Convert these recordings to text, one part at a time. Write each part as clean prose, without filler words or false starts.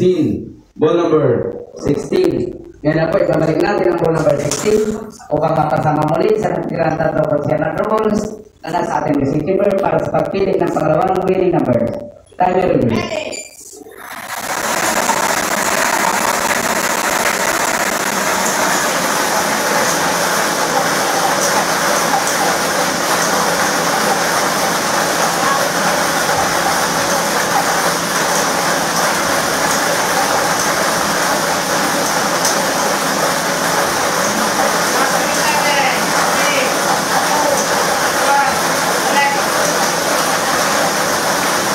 16. Ball number 16. Yan na po, ibabalik natin ang ball number 16 upang mapasama muli sa natirang tatlo Considerant balls na nasa ating receiver para sa pagpili ng pangalawang winning number. Timer review.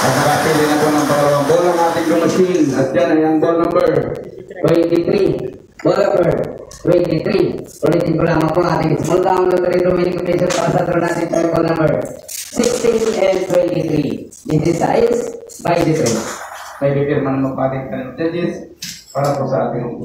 Nakapili na po ng pangalawang ball ang ating machine. At yan ay ang ball number 23. Ball number 23. Ulitin ko lamang po ang ating small down lottery winning combination para sa draw natin tayo ball number 16 and 23. This is size by the 3. May bibirman mo pa ating judges para po sa ating